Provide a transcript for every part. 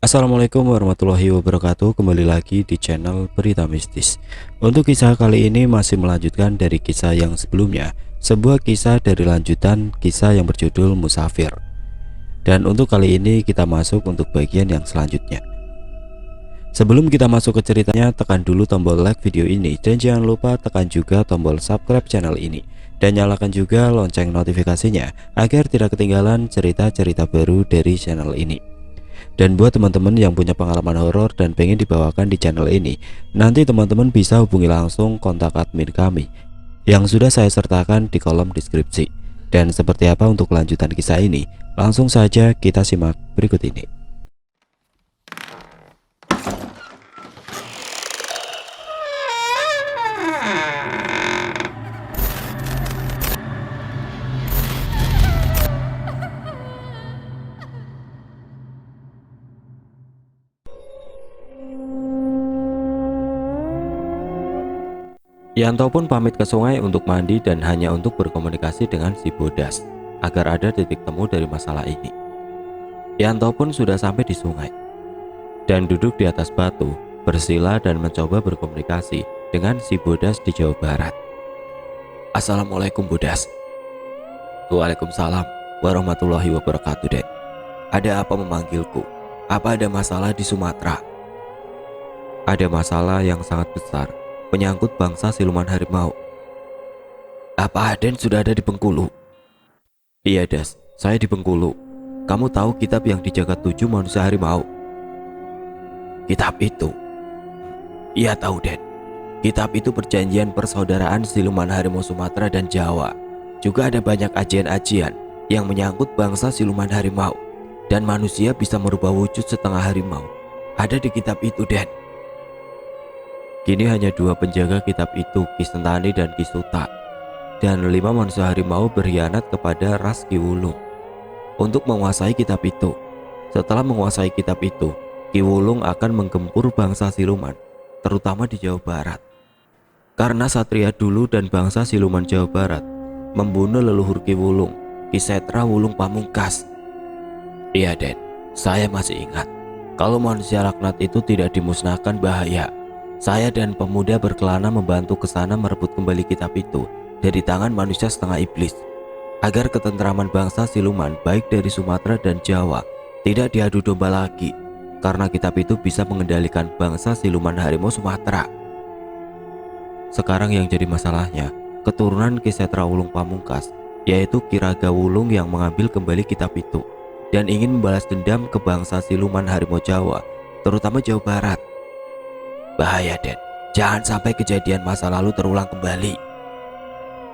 Assalamualaikum warahmatullahi wabarakatuh. Kembali lagi di channel Berita Mistis. Untuk kisah kali ini masih melanjutkan dari kisah yang sebelumnya, sebuah kisah dari lanjutan kisah yang berjudul Musafir. Dan untuk kali ini kita masuk untuk bagian yang selanjutnya. Sebelum kita masuk ke ceritanya, tekan dulu tombol like video ini dan jangan lupa tekan juga tombol subscribe channel ini dan nyalakan juga lonceng notifikasinya agar tidak ketinggalan cerita-cerita baru dari channel ini. Dan buat teman-teman yang punya pengalaman horor dan pengen dibawakan di channel ini, nanti teman-teman bisa hubungi langsung kontak admin kami yang sudah saya sertakan di kolom deskripsi. Dan seperti apa untuk kelanjutan kisah ini? Langsung saja kita simak berikut ini. Yanto pun pamit ke sungai untuk mandi dan hanya untuk berkomunikasi dengan si Bodas agar ada titik temu dari masalah ini. Yanto pun sudah sampai di sungai dan duduk di atas batu, bersila dan mencoba berkomunikasi dengan si Bodas di Jawa Barat. Assalamualaikum Bodas. Waalaikumsalam warahmatullahi wabarakatuh, Dek. Ada apa memanggilku? Apa ada masalah di Sumatera? Ada masalah yang sangat besar menyangkut bangsa siluman harimau. Apa Aden sudah ada di Bengkulu? Iya Das, saya di Bengkulu. Kamu tahu kitab yang dijaga 7 manusia harimau? Kitab itu? Iya tahu Den. Kitab itu perjanjian persaudaraan siluman harimau Sumatera dan Jawa. Juga ada banyak ajian-ajian yang menyangkut bangsa siluman harimau. Dan manusia bisa merubah wujud setengah harimau. Ada di kitab itu Den. Kini hanya 2 penjaga kitab itu, Ki Sentani dan Ki Suta, dan 5 manusia harimau berkhianat kepada ras Ki Wulung untuk menguasai kitab itu. Setelah menguasai kitab itu, Ki Wulung akan menggempur bangsa siluman, terutama di Jawa Barat. Karena Satria dulu dan bangsa siluman Jawa Barat membunuh leluhur Ki Wulung, Ki Setra Wulung Pamungkas. Iya Den, saya masih ingat. Kalau manusia laknat itu tidak dimusnahkan bahaya. Saya dan pemuda berkelana membantu ke sana merebut kembali kitab itu dari tangan manusia setengah iblis, agar ketentraman bangsa siluman baik dari Sumatera dan Jawa tidak diadu domba lagi, karena kitab itu bisa mengendalikan bangsa siluman harimau Sumatera. Sekarang yang jadi masalahnya, keturunan Ki Setra Wulung Pamungkas, yaitu Ki Raga Wulung yang mengambil kembali kitab itu dan ingin membalas dendam ke bangsa siluman harimau Jawa, terutama Jawa Barat. Bahaya Den, jangan sampai kejadian masa lalu terulang kembali.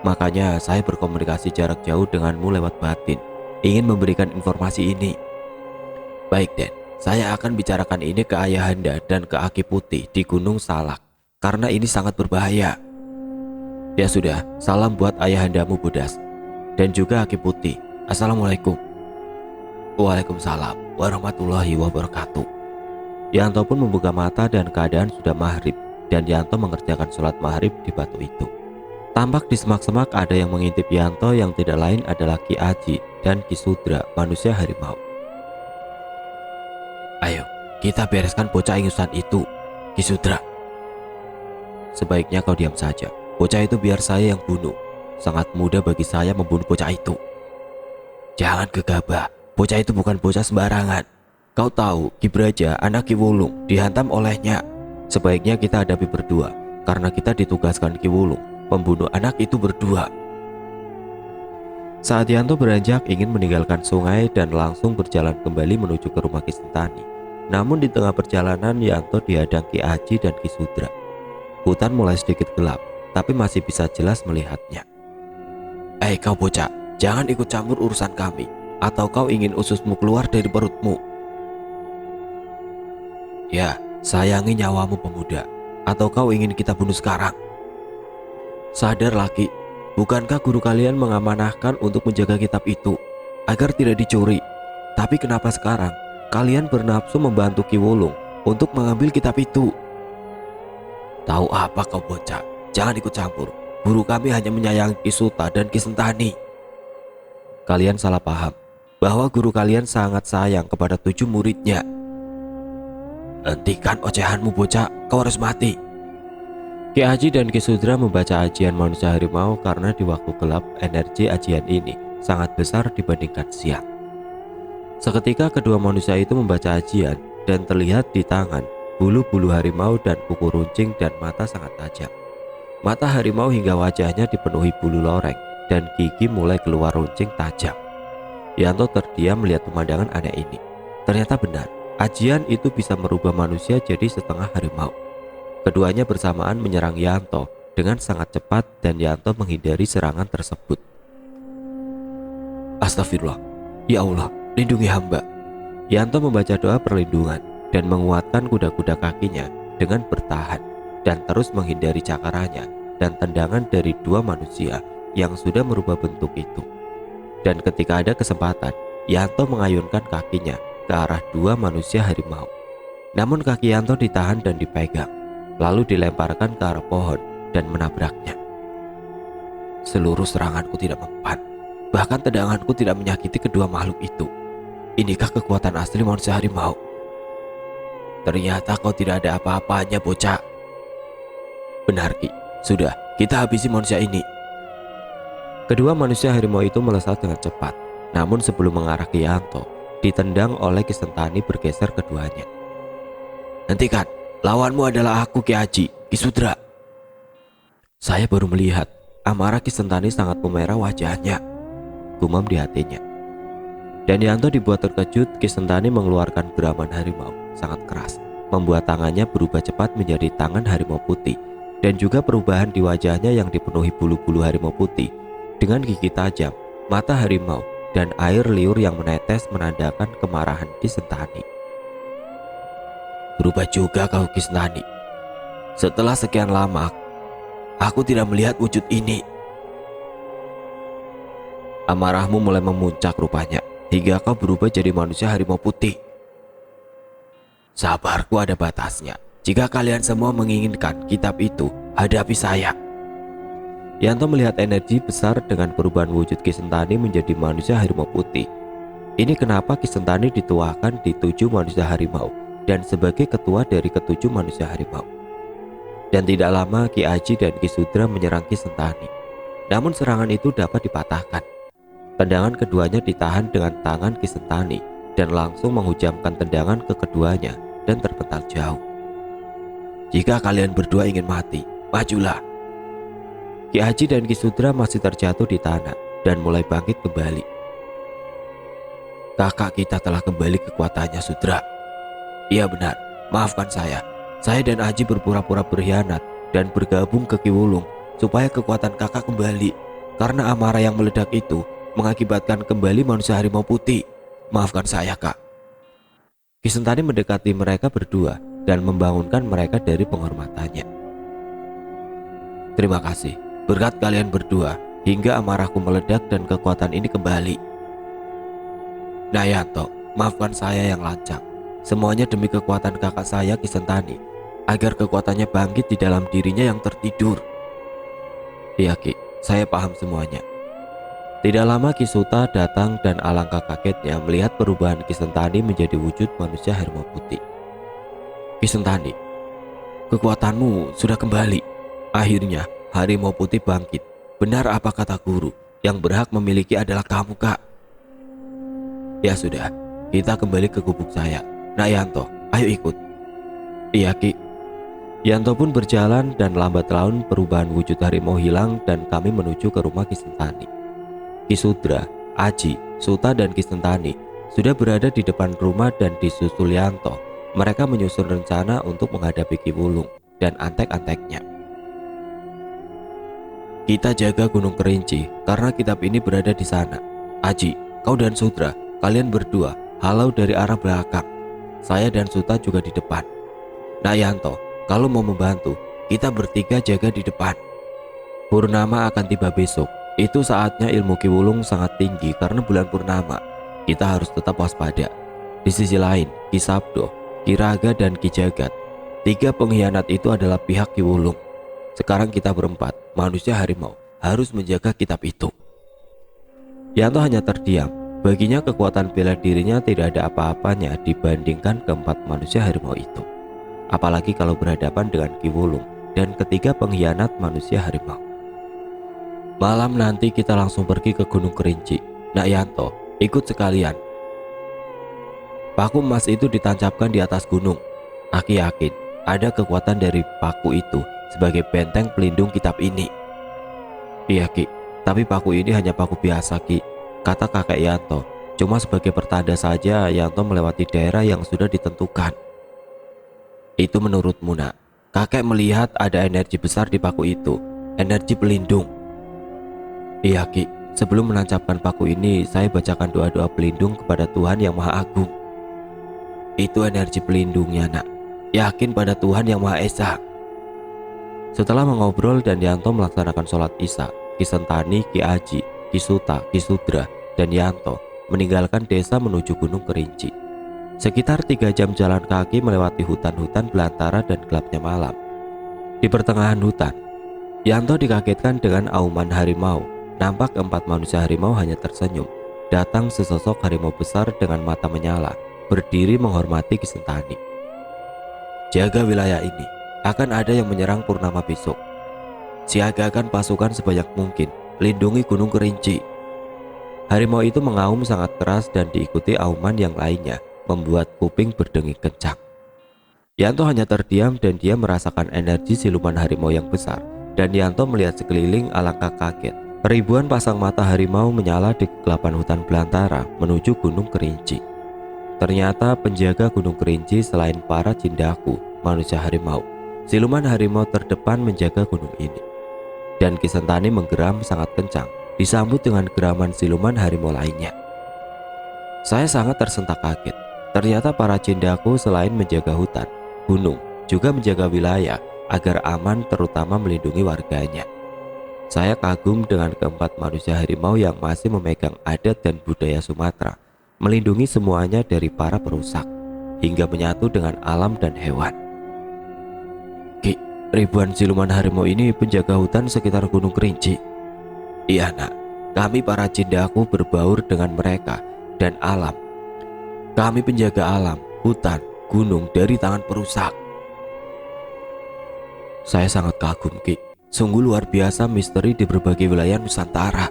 Makanya saya berkomunikasi jarak jauh denganmu lewat batin, ingin memberikan informasi ini. Baik Den, saya akan bicarakan ini ke Ayahanda dan ke Aki Putih di Gunung Salak, karena ini sangat berbahaya. Ya sudah, salam buat Ayahandamu Bodas, dan juga Aki Putih. Assalamualaikum. Waalaikumsalam warahmatullahi wabarakatuh. Yanto pun membuka mata dan keadaan sudah maghrib, dan Yanto mengerjakan sholat maghrib di batu itu. Tampak di semak-semak ada yang mengintip Yanto yang tidak lain adalah Ki Aji dan Ki Sudra, manusia harimau. Ayo, kita bereskan bocah ingusan itu, Ki Sudra. Sebaiknya kau diam saja, bocah itu biar saya yang bunuh. Sangat mudah bagi saya membunuh bocah itu. Jangan gegabah, bocah itu bukan bocah sembarangan. Kau tahu Ki Braja, anak Ki Wulung, dihantam olehnya. Sebaiknya kita hadapi berdua, karena kita ditugaskan Ki Wulung membunuh anak itu berdua. Saat Yanto beranjak ingin meninggalkan sungai dan langsung berjalan kembali menuju ke rumah Ki Sentani. Namun di tengah perjalanan Yanto dihadang Ki Aji dan Ki Sudra. Hutan mulai sedikit gelap, tapi masih bisa jelas melihatnya. Kau bocah, jangan ikut campur urusan kami, atau kau ingin ususmu keluar dari perutmu. Ya, sayangi nyawamu pemuda, atau kau ingin kita bunuh sekarang? Sadar lagi, bukankah guru kalian mengamanahkan untuk menjaga kitab itu agar tidak dicuri? Tapi kenapa sekarang kalian bernafsu membantu Ki Wulung untuk mengambil kitab itu? Tahu apa kau bocah? Jangan ikut campur. Guru kami hanya menyayangi Ki Suta dan Ki Sentani. Kalian salah paham bahwa guru kalian sangat sayang kepada 7 muridnya. "Hentikan ocehanmu bocah, kau harus mati." Ki Aji dan Ki Sudra membaca ajian manusia harimau karena di waktu gelap energi ajian ini sangat besar dibandingkan siang. Seketika kedua manusia itu membaca ajian dan terlihat di tangan bulu-bulu harimau dan kuku runcing dan mata sangat tajam. Mata harimau hingga wajahnya dipenuhi bulu loreng dan gigi mulai keluar runcing tajam. Yanto terdiam melihat pemandangan aneh ini. Ternyata benar, ajian itu bisa merubah manusia jadi setengah harimau. Keduanya bersamaan menyerang Yanto dengan sangat cepat dan Yanto menghindari serangan tersebut. "Astagfirullah, ya Allah, lindungi hamba." Yanto membaca doa perlindungan dan menguatkan kuda-kuda kakinya dengan bertahan dan terus menghindari cakarannya dan tendangan dari dua manusia yang sudah merubah bentuk itu. Dan ketika ada kesempatan, Yanto mengayunkan kakinya ke arah dua manusia harimau. Namun kaki Yanto ditahan dan dipegang, lalu dilemparkan ke arah pohon dan menabraknya. "Seluruh seranganku tidak mempan, bahkan tendanganku tidak menyakiti kedua makhluk itu. Inikah kekuatan asli manusia harimau?" "Ternyata kau tidak ada apa-apanya bocah." "Benar Ki, sudah, kita habisi manusia ini." Kedua manusia harimau itu melesat dengan cepat, namun sebelum mengarah ke Yanto, ditendang oleh Ki Sentani bergeser keduanya. "Hentikan, lawanmu adalah aku Ki Aji, Ki Sudra." "Saya baru melihat, amarah Ki Sentani sangat memerah wajahnya," gumam di hatinya. Dan Yanto dibuat terkejut. Ki Sentani mengeluarkan geraman harimau sangat keras, membuat tangannya berubah cepat menjadi tangan harimau putih, dan juga perubahan di wajahnya yang dipenuhi bulu-bulu harimau putih dengan gigi tajam, mata harimau, dan air liur yang menetes menandakan kemarahan Ki Sentani. "Berubah juga kau Ki Sentani. Setelah sekian lama, aku tidak melihat wujud ini." "Amarahmu mulai memuncak rupanya, hingga kau berubah jadi manusia harimau putih." "Sabarku ada batasnya. Jika kalian semua menginginkan kitab itu, hadapi saya." Yanto melihat energi besar dengan perubahan wujud Ki Sentani menjadi manusia harimau putih. Ini kenapa Ki Sentani dituakan di 7 manusia harimau dan sebagai ketua dari ke-7 manusia harimau. Dan tidak lama Ki Aji dan Ki Sudra menyerang Ki Sentani. Namun serangan itu dapat dipatahkan. Tendangan keduanya ditahan dengan tangan Ki Sentani dan langsung menghujamkan tendangan ke keduanya dan terpental jauh. "Jika kalian berdua ingin mati, majulah." Ki Aji dan Ki Sudra masih terjatuh di tanah dan mulai bangkit kembali. "Kakak kita telah kembali kekuatannya Sudra." "Iya benar, maafkan saya. Saya dan Aji berpura-pura berkhianat dan bergabung ke Ki Wulung supaya kekuatan kakak kembali. Karena amarah yang meledak itu mengakibatkan kembali manusia harimau putih. Maafkan saya kak." Ki Sentani mendekati mereka berdua dan membangunkan mereka dari penghormatannya. "Terima kasih. Berkat kalian berdua, hingga amarahku meledak dan kekuatan ini kembali." "Nah Yanto, maafkan saya yang lancang. Semuanya demi kekuatan kakak saya Ki Sentani, agar kekuatannya bangkit di dalam dirinya yang tertidur." "Iya Ki, saya paham semuanya." Tidak lama Ki Suta datang dan alangkah kagetnya melihat perubahan Ki Sentani menjadi wujud manusia harimau putih. "Ki Sentani, kekuatanmu sudah kembali. Akhirnya harimau putih bangkit. Benar apa kata guru, yang berhak memiliki adalah kamu kak." "Ya sudah, kita kembali ke gubuk saya. Nah Yanto, ayo ikut." "Iya Ki." Yanto pun berjalan dan lambat laun perubahan wujud harimau hilang dan kami menuju ke rumah Ki Sentani. Ki Sudra, Aji, Suta dan Ki Sentani sudah berada di depan rumah dan disusul Yanto. Mereka menyusun rencana untuk menghadapi Ki Wulung dan antek-anteknya. "Kita jaga Gunung Kerinci karena kitab ini berada di sana. Aji, kau dan Sudra, kalian berdua halau dari arah belakang. Saya dan Suta juga di depan. Nah Yanto, kalau mau membantu, kita bertiga jaga di depan. Purnama akan tiba besok. Itu saatnya ilmu Ki Wulung sangat tinggi karena bulan purnama. Kita harus tetap waspada. Di sisi lain, Ki Sabdo, Ki Raga dan Ki Jagat, 3 pengkhianat itu adalah pihak Ki Wulung. Sekarang kita berempat, manusia harimau, harus menjaga kitab itu." Yanto hanya terdiam. Baginya kekuatan bela dirinya tidak ada apa-apanya dibandingkan keempat manusia harimau itu. apalagi kalau berhadapan dengan Ki Wulung dan ketiga pengkhianat manusia harimau. Malam nanti kita langsung pergi ke Gunung Kerinci. Nak Yanto, ikut sekalian. Paku emas itu ditancapkan di atas gunung. Aki yakin ada kekuatan dari paku itu sebagai benteng pelindung kitab ini. Iya Ki, tapi paku ini hanya paku biasa Ki, kata kakek Yanto. Cuma sebagai pertanda saja Yanto melewati daerah yang sudah ditentukan. Itu menurutmu nak? Kakek melihat ada energi besar di paku itu, energi pelindung. Iya Ki, sebelum menancapkan paku ini saya bacakan doa-doa pelindung kepada Tuhan yang Maha Agung. Itu energi pelindungnya nak, yakin pada Tuhan yang Maha Esa. Setelah mengobrol dan Yanto melaksanakan sholat isya, Ki Sentani, Ki Aji, Ki Suta, Ki Sudra, dan Yanto meninggalkan desa menuju Gunung Kerinci. Sekitar 3 jam jalan kaki melewati hutan-hutan belantara dan gelapnya malam. Di pertengahan hutan, Yanto dikagetkan dengan auman harimau. Nampak 4 manusia harimau hanya tersenyum. Datang sesosok harimau besar dengan mata menyala, berdiri menghormati Ki Sentani. Jaga wilayah ini, akan ada yang menyerang Purnama besok. Siagakan pasukan sebanyak mungkin, lindungi Gunung Kerinci. Harimau itu mengaum sangat keras dan diikuti auman yang lainnya, membuat kuping berdenging kencang. Yanto hanya terdiam dan dia merasakan energi siluman harimau yang besar. Dan Yanto melihat sekeliling alangkah kaget. Ribuan pasang mata harimau menyala di kegelapan hutan belantara menuju Gunung Kerinci. Ternyata penjaga Gunung Kerinci selain para cindaku, manusia harimau, siluman harimau terdepan menjaga gunung ini. Dan Ki Sentani menggeram sangat kencang, disambut dengan geraman siluman harimau lainnya. Saya sangat tersentak kaget. Ternyata para cindaku selain menjaga hutan, gunung, juga menjaga wilayah agar aman, terutama melindungi warganya. Saya kagum dengan keempat manusia harimau yang masih memegang adat dan budaya Sumatera, melindungi semuanya dari para perusak, hingga menyatu dengan alam dan hewan. Ki, ribuan siluman harimau ini penjaga hutan sekitar Gunung Kerinci. Iya nak, kami para cindaku berbaur dengan mereka dan alam. Kami penjaga alam, hutan, gunung dari tangan perusak. Saya sangat kagum Ki. Sungguh luar biasa misteri di berbagai wilayah Nusantara.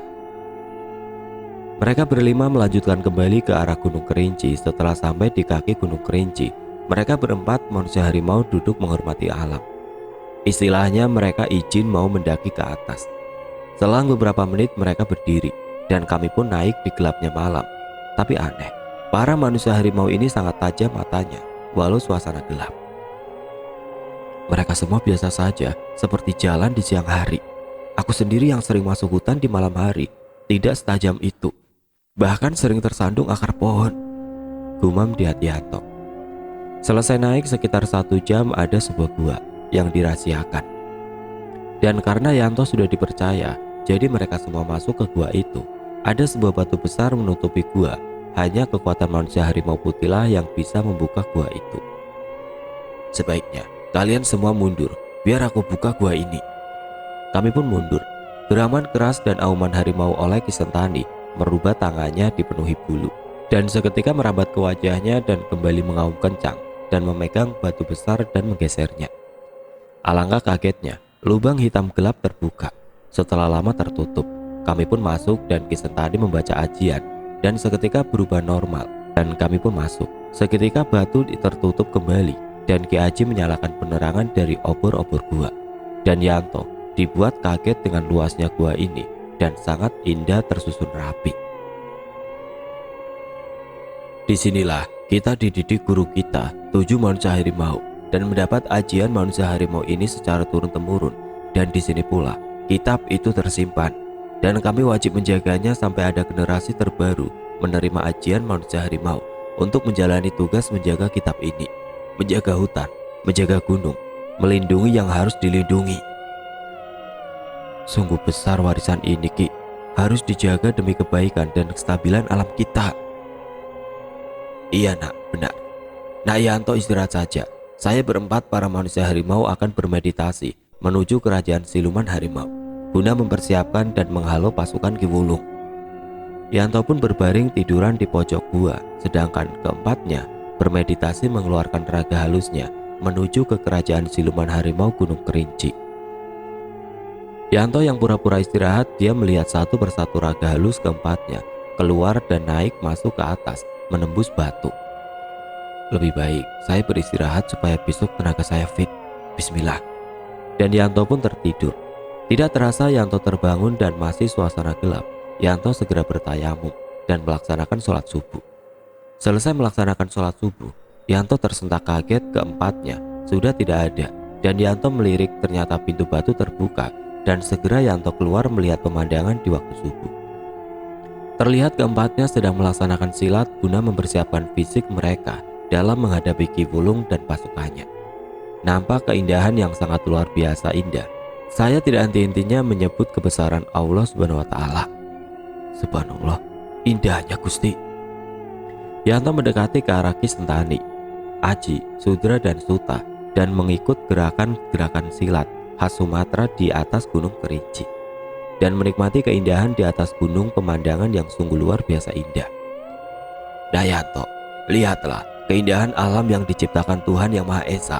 Mereka berlima melanjutkan kembali ke arah Gunung Kerinci. Setelah sampai di kaki Gunung Kerinci, mereka berempat manusia harimau duduk menghormati alam. Istilahnya mereka izin mau mendaki ke atas. Selang beberapa menit mereka berdiri, dan kami pun naik di gelapnya malam. Tapi aneh, para manusia harimau ini sangat tajam matanya, walau suasana gelap. Mereka semua biasa saja, seperti jalan di siang hari. Aku sendiri yang sering masuk hutan di malam hari, tidak setajam itu. Bahkan sering tersandung akar pohon, gumam di hati Yanto. Selesai naik sekitar 1 jam ada sebuah gua yang dirahasiakan. Dan karena Yanto sudah dipercaya, jadi mereka semua masuk ke gua itu. Ada sebuah batu besar menutupi gua. Hanya kekuatan manusia harimau putihlah yang bisa membuka gua itu. Sebaiknya kalian semua mundur, biar aku buka gua ini. Kami pun mundur. Geraman keras dan auman harimau oleh Ki Sentani merubah tangannya dipenuhi bulu, dan seketika merambat ke wajahnya dan kembali mengaum kencang dan memegang batu besar dan menggesernya. Alangkah kagetnya, lubang hitam gelap terbuka. Setelah lama tertutup, kami pun masuk dan Ki Sentani membaca ajian dan seketika berubah normal, dan kami pun masuk. Seketika batu tertutup kembali dan Ki Aji menyalakan penerangan dari obor-obor gua. Dan Yanto dibuat kaget dengan luasnya gua ini dan sangat indah tersusun rapi. Disinilah kita dididik guru kita, 7 manusia harimau, dan mendapat ajian manusia harimau ini secara turun-temurun. Dan di sini pula kitab itu tersimpan, dan kami wajib menjaganya sampai ada generasi terbaru menerima ajian manusia harimau untuk menjalani tugas menjaga kitab ini. Menjaga hutan, menjaga gunung, melindungi yang harus dilindungi. Sungguh besar warisan ini Ki, harus dijaga demi kebaikan dan kestabilan alam kita. Iya nak, benar. Nak Yanto istirahat saja. Saya berempat para manusia harimau akan bermeditasi menuju kerajaan siluman harimau, guna mempersiapkan dan menghalau pasukan Ki Wulung. Yanto pun berbaring tiduran di pojok gua, sedangkan keempatnya bermeditasi mengeluarkan raga halusnya menuju ke kerajaan siluman harimau Gunung Kerinci. Yanto yang pura-pura istirahat, dia melihat satu persatu raga halus keempatnya keluar dan naik masuk ke atas, menembus batu. Lebih baik saya beristirahat supaya besok tenaga saya fit. Bismillah. Dan Yanto pun tertidur. Tidak terasa Yanto terbangun dan masih suasana gelap. Yanto segera bertayamum dan melaksanakan sholat subuh. Selesai melaksanakan sholat subuh, Yanto tersentak kaget keempatnya sudah tidak ada, dan Yanto melirik ternyata pintu batu terbuka, dan segera Yanto keluar melihat pemandangan di waktu subuh. Terlihat keempatnya sedang melaksanakan silat guna mempersiapkan fisik mereka dalam menghadapi Ki Wulung dan pasukannya. Nampak keindahan yang sangat luar biasa indah. Saya tidak henti-hentinya menyebut kebesaran Allah Subhanahu wa Ta'ala. Subhanallah, indahnya Gusti. Yanto mendekati ke arah Ki Sentani, Aji, Sudra dan Suta dan mengikut gerakan-gerakan silat khas Sumatera di atas Gunung Kerinci dan menikmati keindahan di atas gunung, pemandangan yang sungguh luar biasa indah. Nah Yanto, lihatlah keindahan alam yang diciptakan Tuhan Yang Maha Esa,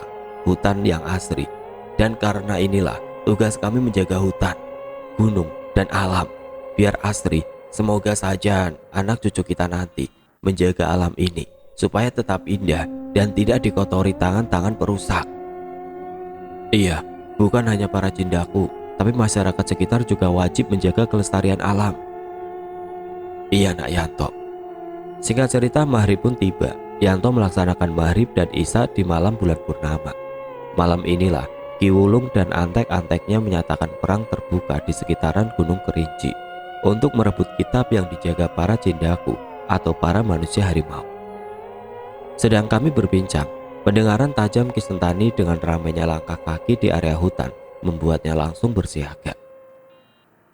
hutan yang asri, dan karena inilah tugas kami menjaga hutan, gunung, dan alam biar asri. Semoga saja anak cucu kita nanti menjaga alam ini supaya tetap indah dan tidak dikotori tangan-tangan perusak. Iya, bukan hanya para jindaku, tapi masyarakat sekitar juga wajib menjaga kelestarian alam. Iya nak Yanto. Singkat cerita, maghrib pun tiba. Yanto melaksanakan maghrib dan isya di malam bulan purnama. Malam inilah Ki Wulung dan antek-anteknya menyatakan perang terbuka di sekitaran Gunung Kerinci untuk merebut kitab yang dijaga para jindaku atau para manusia harimau. Sedang kami berbincang, pendengaran tajam Ki Sentani dengan ramainya langkah kaki di area hutan membuatnya langsung bersiaga.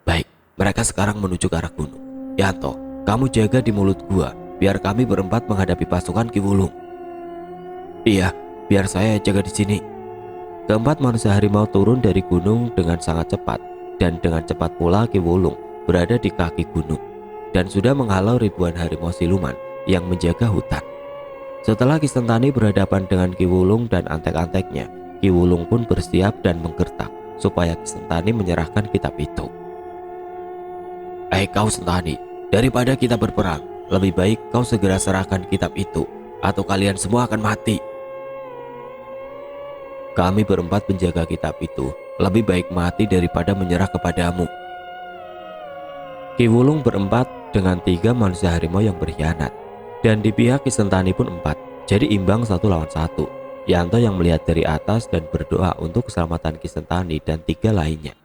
Baik, mereka sekarang menuju ke arah gunung. Yanto, kamu jaga di mulut gua biar kami berempat menghadapi pasukan Ki Wulung. Iya, biar saya jaga di sini. Keempat manusia harimau turun dari gunung dengan sangat cepat, dan dengan cepat pula Ki Wulung berada di kaki gunung dan sudah menghalau ribuan harimau siluman yang menjaga hutan. Setelah Ki Sentani berhadapan dengan Ki Wulung dan antek-anteknya, Ki Wulung pun bersiap dan menggertak supaya Ki Sentani menyerahkan kitab itu. Kau Sentani, daripada kita berperang, lebih baik kau segera serahkan kitab itu, atau kalian semua akan mati. Kami berempat penjaga kitab itu, lebih baik mati daripada menyerah kepadamu. Ki Wulung berempat dengan 3 manusia harimau yang berkhianat, dan di pihak Ki Sentani pun 4, jadi imbang 1 lawan 1. Yanto yang melihat dari atas dan berdoa untuk keselamatan Ki Sentani dan 3 lainnya.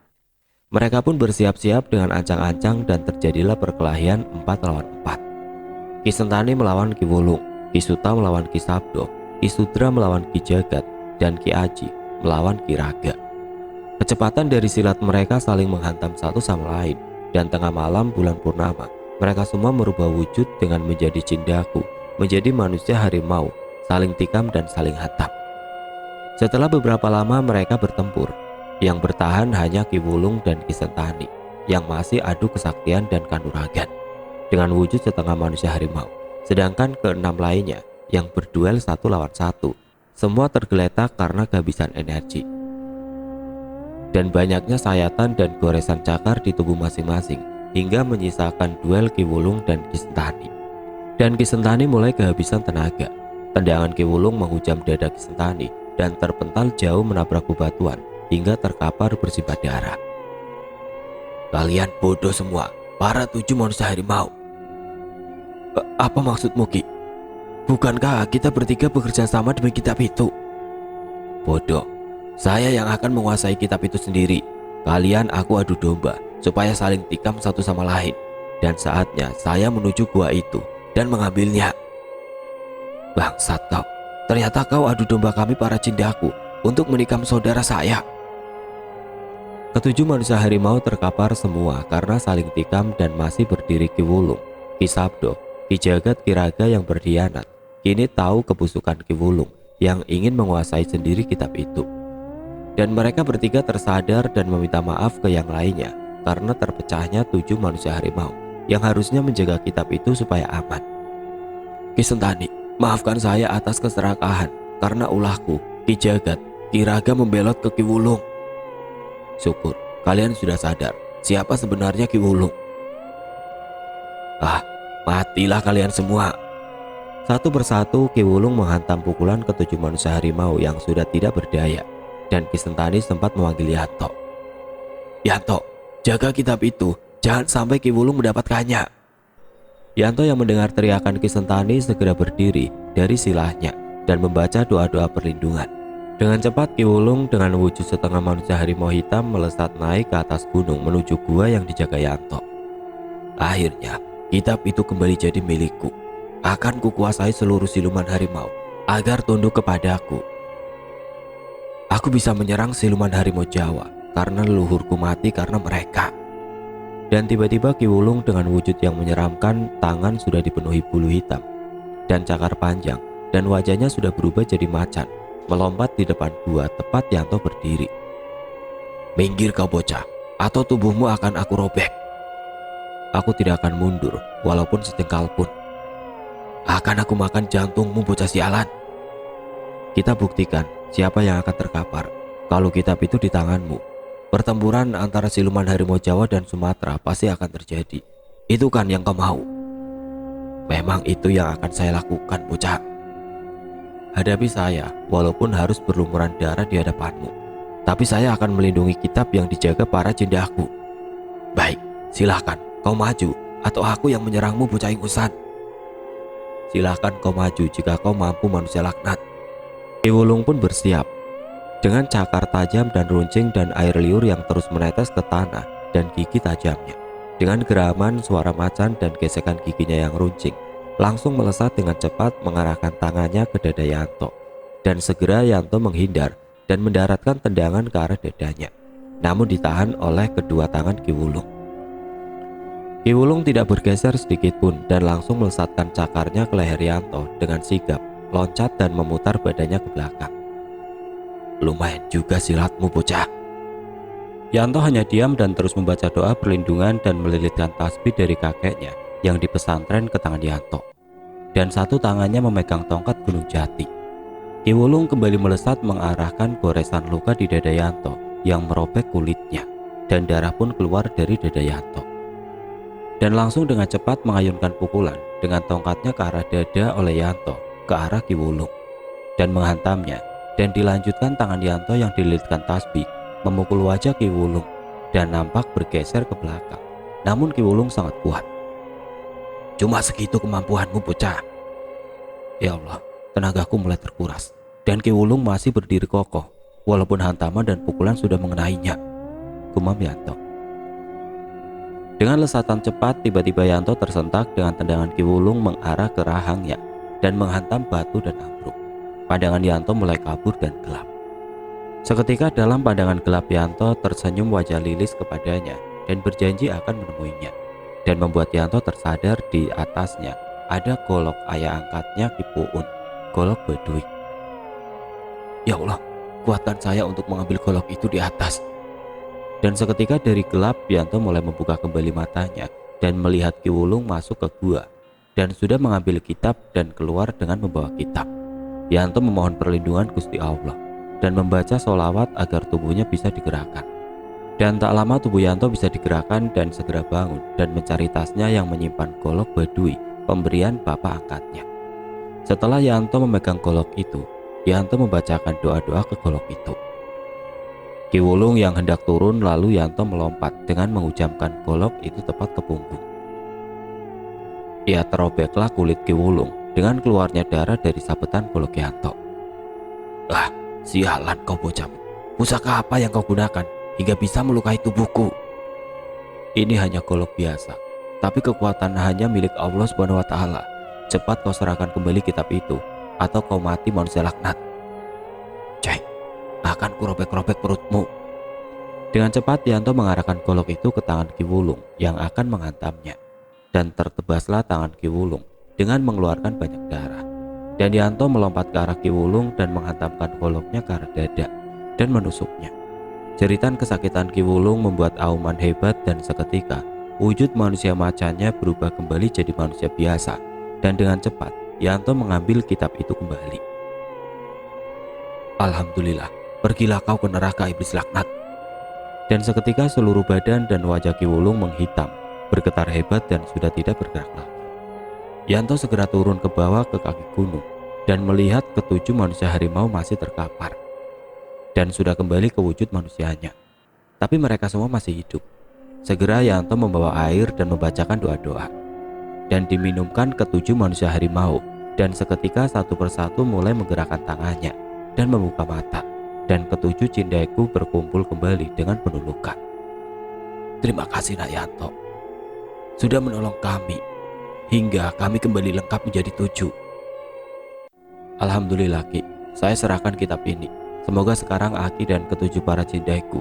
Mereka pun bersiap-siap dengan ancang-ancang dan terjadilah perkelahian 4 lawan 4. Ki Sentani melawan Ki Wulung, Ki Suta melawan Ki Sabdo, Ki Sudra melawan Ki Jagat, dan Ki Aji melawan Ki Raga. Kecepatan dari silat mereka saling menghantam satu sama lain, dan tengah malam bulan purnama, mereka semua merubah wujud dengan menjadi jindaku, menjadi manusia harimau, saling tikam dan saling hantam. Setelah beberapa lama mereka bertempur, yang bertahan hanya Ki Wulung dan Ki Sentani yang masih adu kesaktian dan kanuragan dengan wujud setengah manusia harimau, sedangkan ke-6 lainnya yang berduel 1 lawan 1 semua tergeletak karena kehabisan energi dan banyaknya sayatan dan goresan cakar di tubuh masing-masing hingga menyisakan duel Ki Wulung dan Ki Sentani. Dan Ki Sentani mulai kehabisan tenaga. Tendangan Ki Wulung menghujam dada Ki Sentani dan terpental jauh menabrak bebatuan hingga terkapar bersimbah darah. Kalian bodoh semua, para 7 manusia harimau. Apa maksudmu Ki? Bukankah kita bertiga bekerja sama demi kitab itu? Bodoh, saya yang akan menguasai kitab itu sendiri. Kalian aku adu domba supaya saling tikam satu sama lain. Dan saatnya saya menuju gua itu dan mengambilnya. Bangsat kau, ternyata kau adu domba kami para jindaku untuk menikam saudara saya. Ketujuh manusia harimau terkapar semua karena saling tikam dan masih berdiri Ki Wulung, Ki Sabdo, Ki Jagat, Ki Raga yang berkhianat. Kini tahu kebusukan Ki Wulung yang ingin menguasai sendiri kitab itu. Dan mereka bertiga tersadar dan meminta maaf ke yang lainnya karena terpecahnya 7 manusia harimau yang harusnya menjaga kitab itu supaya aman. Ki Sentani, maafkan saya atas keserakahan karena ulahku. Ki Jagat, Ki Raga membelot ke Ki Wulung. Syukur, kalian sudah sadar siapa sebenarnya Ki Wulung. Ah, matilah kalian semua. Satu persatu Ki Wulung menghantam pukulan ketujuh manusia harimau yang sudah tidak berdaya, dan Ki Sentani sempat memanggil Yanto. Yanto, jaga kitab itu, jangan sampai Ki Wulung mendapatkannya. Yanto yang mendengar teriakan Ki Sentani segera berdiri dari silahnya dan membaca doa-doa perlindungan. Dengan cepat Ki Wulung dengan wujud setengah manusia harimau hitam melesat naik ke atas gunung menuju gua yang dijaga Yanto. Akhirnya, kitab itu kembali jadi milikku. Akan kukuasai seluruh siluman harimau agar tunduk kepadaku. Aku bisa menyerang siluman harimau Jawa karena leluhurku mati karena mereka. Dan tiba-tiba Ki Wulung dengan wujud yang menyeramkan, tangan sudah dipenuhi bulu hitam dan cakar panjang, dan wajahnya sudah berubah jadi macan, melompat di depan gua tepat Yanto berdiri. Minggir kau bocah, atau tubuhmu akan aku robek. Aku tidak akan mundur walaupun sejengkal pun. Akan aku makan jantungmu bocah sialan. Kita buktikan siapa yang akan terkapar kalau kitab itu di tanganmu. Pertempuran antara siluman harimau Jawa dan Sumatera pasti akan terjadi. Itu kan yang kau mau? Memang itu yang akan saya lakukan bocah. Hadapi saya walaupun harus berlumuran darah di hadapanmu. Tapi saya akan melindungi kitab yang dijaga para jendaku. Baik, silahkan kau maju atau aku yang menyerangmu bocah ingusan. Silahkan kau maju jika kau mampu manusia laknat. Ki Wulung pun bersiap. Dengan cakar tajam dan runcing dan air liur yang terus menetes ke tanah dan gigi tajamnya. Dengan geraman suara macan dan gesekan giginya yang runcing, langsung melesat dengan cepat mengarahkan tangannya ke dada Yanto. Dan segera Yanto menghindar dan mendaratkan tendangan ke arah dadanya. Namun ditahan oleh kedua tangan Ki Wulung. Ki Wulung tidak bergeser sedikit pun dan langsung melesatkan cakarnya ke leher Yanto dengan sigap, loncat dan memutar badannya ke belakang. Lumayan juga silatmu bocah. Yanto hanya diam dan terus membaca doa perlindungan dan melilitkan tasbih dari kakeknya yang di pesantren ke tangan Yanto. Dan satu tangannya memegang tongkat Gunung Jati. Ki Wulung kembali melesat mengarahkan goresan luka di dada Yanto yang merobek kulitnya, dan darah pun keluar dari dada Yanto. Dan langsung dengan cepat mengayunkan pukulan dengan tongkatnya ke arah dada oleh Yanto ke arah Ki Wulung dan menghantamnya, dan dilanjutkan tangan Yanto yang dililitkan tasbih memukul wajah Ki Wulung dan nampak bergeser ke belakang. Namun Ki Wulung sangat kuat. Cuma segitu kemampuanmu bocah. Ya Allah, tenagaku mulai terkuras dan Ki Wulung masih berdiri kokoh walaupun hantaman dan pukulan sudah mengenainya, gumam Yanto. Dengan lesatan cepat, tiba-tiba Yanto tersentak dengan tendangan Ki Wulung mengarah ke rahangnya dan menghantam batu dan ambruk. Pandangan Yanto mulai kabur dan gelap. Seketika dalam pandangan gelap Yanto tersenyum wajah Lilis kepadanya dan berjanji akan menemuinya, dan membuat Yanto tersadar di atasnya ada golok ayah angkatnya Ki Puun, golok Baduy. Ya Allah, kuatkan saya untuk mengambil golok itu di atas. Dan seketika dari gelap Yanto mulai membuka kembali matanya dan melihat Ki Wulung masuk ke gua dan sudah mengambil kitab dan keluar dengan membawa kitab. Yanto memohon perlindungan Gusti Allah dan membaca sholawat agar tubuhnya bisa digerakkan. Dan tak lama tubuh Yanto bisa digerakkan dan segera bangun dan mencari tasnya yang menyimpan golok Baduy pemberian bapak angkatnya. Setelah Yanto memegang golok itu, Yanto membacakan doa-doa ke golok itu. Ki Wulung yang hendak turun lalu Yanto melompat dengan menghujamkan golok itu tepat ke punggung. Ia terobeklah kulit Ki Wulung dengan keluarnya darah dari sabetan golok Yanto. Ah, sialan kau bocah. Pusaka apa yang kau gunakan hingga bisa melukai tubuhku? Ini hanya golok biasa, tapi kekuatan hanya milik Allah Subhanahu wa Ta'ala. Cepat kau serahkan kembali kitab itu, atau kau mati manusia laknat. Cek, akan kurobek-robek perutmu. Dengan cepat Yanto mengarahkan golok itu ke tangan Ki Wulung yang akan menghantamnya, dan tertebaslah tangan Ki Wulung dengan mengeluarkan banyak darah. Dan Yanto melompat ke arah Ki Wulung dan menghantamkan goloknya ke arah dada dan menusuknya. Jeritan kesakitan Ki Wulung membuat auman hebat dan seketika wujud manusia macannya berubah kembali jadi manusia biasa, dan dengan cepat Yanto mengambil kitab itu kembali. Alhamdulillah, pergilah kau ke neraka iblis laknat. Dan seketika seluruh badan dan wajah Ki Wulung menghitam, bergetar hebat dan sudah tidak bergerak lagi. Yanto segera turun ke bawah ke kaki gunung dan melihat ketujuh manusia harimau masih terkapar dan sudah kembali ke wujud manusianya. Tapi mereka semua masih hidup. Segera Yanto membawa air dan membacakan doa-doa dan diminumkan ketujuh manusia harimau, dan seketika satu persatu mulai menggerakkan tangannya dan membuka mata, dan ketujuh cindaiku berkumpul kembali dengan penuh luka. Terima kasih Nak Yanto, sudah menolong kami hingga kami kembali lengkap menjadi 7. Alhamdulillah Ki, saya serahkan kitab ini. Semoga sekarang Aki dan ketujuh para cindaiku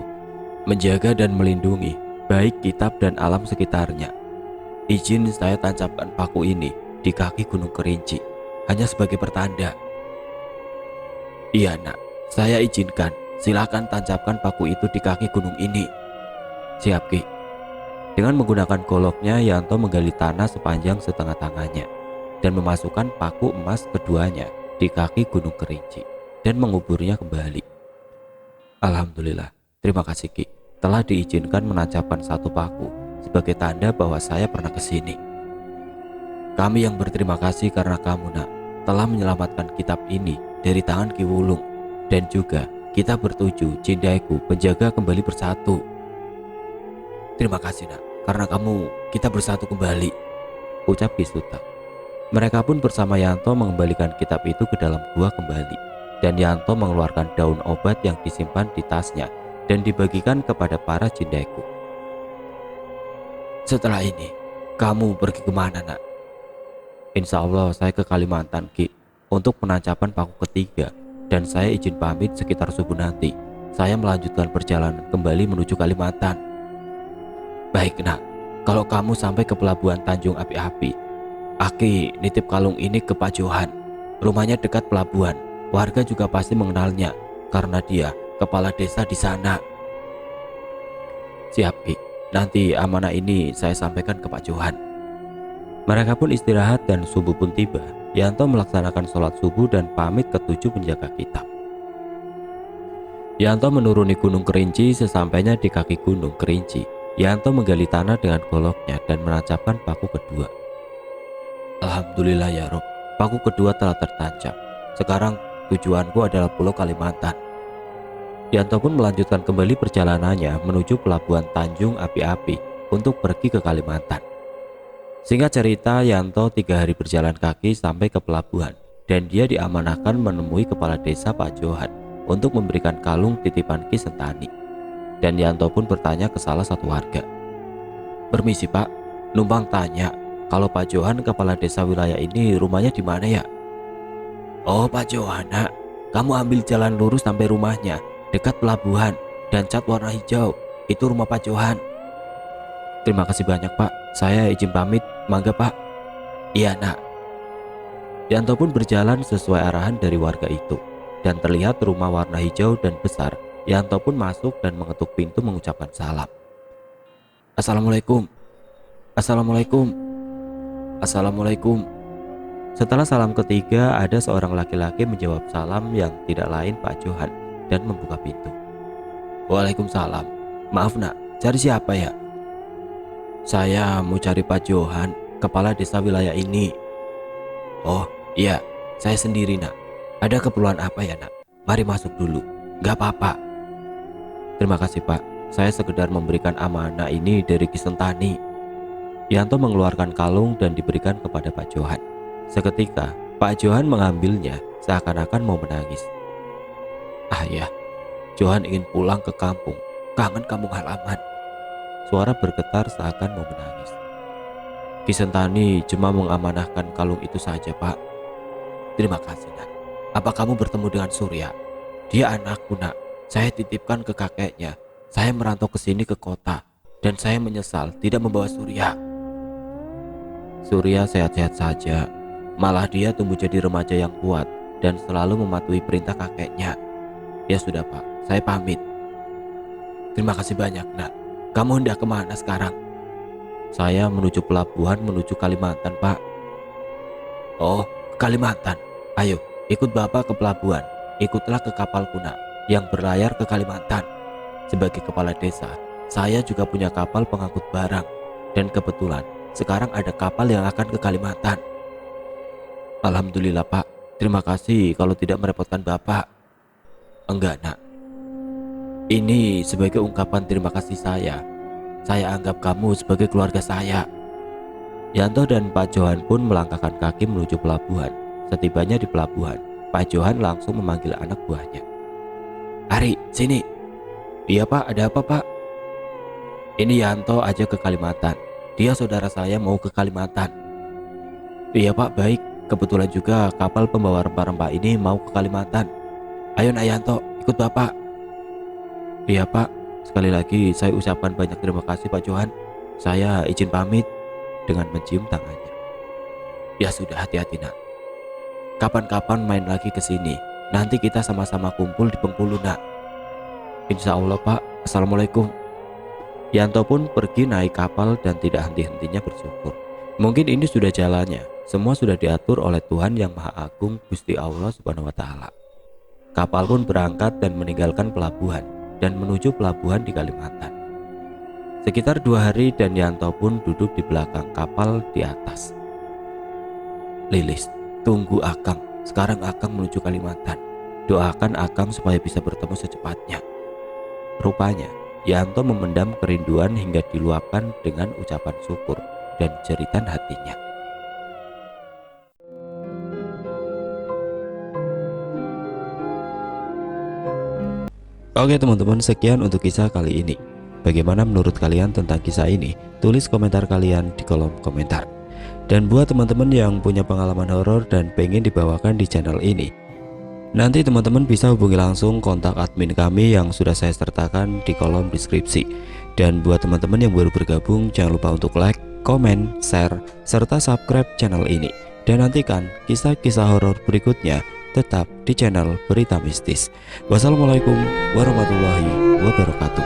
menjaga dan melindungi baik kitab dan alam sekitarnya. Izin saya tancapkan paku ini di kaki Gunung Kerinci, hanya sebagai pertanda. Iya Nak, saya izinkan. Silakan tancapkan paku itu di kaki gunung ini. Siap Ki. Dengan menggunakan goloknya, Yanto menggali tanah sepanjang setengah tangannya dan memasukkan paku emas keduanya di kaki Gunung Kerinci dan menguburnya kembali. Alhamdulillah, terima kasih Ki, telah diizinkan menancapkan satu paku sebagai tanda bahwa saya pernah ke sini. Kami yang berterima kasih karena kamu Nak telah menyelamatkan kitab ini dari tangan Ki Wulung, dan juga kita bertujuh cindaiku penjaga kembali bersatu. Terima kasih Nak, karena kamu kita bersatu kembali, ucap Ki Suta. Mereka pun bersama Yanto mengembalikan kitab itu ke dalam gua kembali, dan Yanto mengeluarkan daun obat yang disimpan di tasnya dan dibagikan kepada para cindaiku. Setelah ini, kamu pergi kemana Nak? Insya Allah saya ke Kalimantan Ki, untuk penancapan paku ketiga, dan saya izin pamit sekitar subuh nanti. Saya melanjutkan perjalanan kembali menuju Kalimantan. Baik Nak, kalau kamu sampai ke pelabuhan Tanjung Api-Api, Aki nitip kalung ini ke Pak Johan. Rumahnya dekat pelabuhan. Warga juga pasti mengenalnya karena dia kepala desa di sana. Siap Ki, nanti amanah ini saya sampaikan ke Pak Johan. Mereka pun istirahat dan subuh pun tiba. Yanto melaksanakan sholat subuh dan pamit ke 7 penjaga kitab. Yanto menuruni Gunung Kerinci. Sesampainya di kaki Gunung Kerinci, Yanto menggali tanah dengan goloknya dan menancapkan paku kedua. Alhamdulillah ya Rob, paku kedua telah tertancap. Sekarang tujuanku adalah Pulau Kalimantan. Yanto pun melanjutkan kembali perjalanannya menuju pelabuhan Tanjung Api-Api untuk pergi ke Kalimantan. Singkat cerita, Yanto 3 hari berjalan kaki sampai ke pelabuhan, dan dia diamanahkan menemui kepala desa Pak Johan untuk memberikan kalung titipan Ki Sentani. Dan Yanto pun bertanya ke salah satu warga. Permisi Pak, numpang tanya, kalau Pak Johan kepala desa wilayah ini rumahnya di mana ya? Oh Pak Johan Nak, kamu ambil jalan lurus sampai rumahnya, dekat pelabuhan dan cat warna hijau, itu rumah Pak Johan. Terima kasih banyak Pak, saya izin pamit, mangga Pak. Iya Nak. Yanto pun berjalan sesuai arahan dari warga itu, dan terlihat rumah warna hijau dan besar. Yanto pun masuk dan mengetuk pintu mengucapkan salam. Assalamualaikum. Assalamualaikum. Assalamualaikum. Setelah salam ketiga, ada seorang laki-laki menjawab salam yang tidak lain Pak Johan dan membuka pintu. Waalaikumsalam. Maaf Nak, cari siapa ya? Saya mau cari Pak Johan, kepala desa wilayah ini. Oh iya, saya sendiri Nak. Ada keperluan apa ya Nak? Mari masuk dulu, gak apa-apa. Terima kasih Pak, saya sekedar memberikan amanah ini dari Ki Sentani. Yanto mengeluarkan kalung dan diberikan kepada Pak Johan. Seketika Pak Johan mengambilnya seakan-akan mau menangis. Ah ya, Johan ingin pulang ke kampung, kangen kampung halaman. Suara bergetar seakan mau menangis. Ki Sentani cuma mengamanahkan kalung itu saja Pak. Terima kasih Nak. Apa kamu bertemu dengan Surya? Dia anakku Nak. Saya titipkan ke kakeknya. Saya merantau ke sini ke kota, dan saya menyesal tidak membawa Surya. Surya sehat-sehat saja. Malah dia tumbuh jadi remaja yang kuat dan selalu mematuhi perintah kakeknya. Ya sudah Pak, saya pamit. Terima kasih banyak Nak. Kamu hendak kemana sekarang? Saya menuju pelabuhan menuju Kalimantan Pak. Oh, ke Kalimantan. Ayo, ikut Bapak ke pelabuhan. ikutlah ke kapalku nak, yang berlayar ke Kalimantan. Sebagai kepala desa, saya juga punya kapal pengangkut barang. Dan kebetulan, sekarang ada kapal yang akan ke Kalimantan. Alhamdulillah Pak, terima kasih kalau tidak merepotkan Bapak. Enggak nak, ini sebagai ungkapan terima kasih saya. Saya anggap kamu sebagai keluarga saya. Yanto dan Pak Johan pun melangkahkan kaki menuju pelabuhan. Setibanya di pelabuhan, Pak Johan langsung memanggil anak buahnya. Ari, sini. Iya Pak, ada apa Pak? Ini Yanto aja ke Kalimantan. Dia saudara saya mau ke Kalimantan. Iya Pak, baik. Kebetulan juga kapal pembawa rempah-rempah ini mau ke Kalimantan. Ayo nak Yanto, ikut Bapak. Iya Pak, sekali lagi saya ucapkan banyak terima kasih Pak Johan. Saya izin pamit dengan mencium tangannya. Ya sudah, hati-hati nak. Kapan-kapan main lagi ke sini. Nanti kita sama-sama kumpul di Bengkulu nak. Insya Allah Pak. Assalamualaikum. Yanto pun pergi naik kapal dan tidak henti-hentinya bersyukur. Mungkin ini sudah jalannya. Semua sudah diatur oleh Tuhan yang Maha Agung, Gusti Allah Subhanahu wa Ta'ala. Kapal pun berangkat dan meninggalkan pelabuhan dan menuju pelabuhan di Kalimantan. Sekitar 2 hari dan Yanto pun duduk di belakang kapal di atas. Lilis, tunggu Akang. Sekarang Akang menuju Kalimantan. Doakan Akang supaya bisa bertemu secepatnya. Rupanya Yanto memendam kerinduan hingga diluapkan dengan ucapan syukur dan jeritan hatinya. Oke teman-teman, sekian untuk kisah kali ini. Bagaimana menurut kalian tentang kisah ini? Tulis komentar kalian di kolom komentar. Dan buat teman-teman yang punya pengalaman horor dan pengen dibawakan di channel ini, nanti teman-teman bisa hubungi langsung kontak admin kami yang sudah saya sertakan di kolom deskripsi. Dan buat teman-teman yang baru bergabung, jangan lupa untuk like, komen, share, serta subscribe channel ini. Dan nantikan kisah-kisah horor berikutnya tetap di channel Berita Mistis. Wassalamualaikum warahmatullahi wabarakatuh.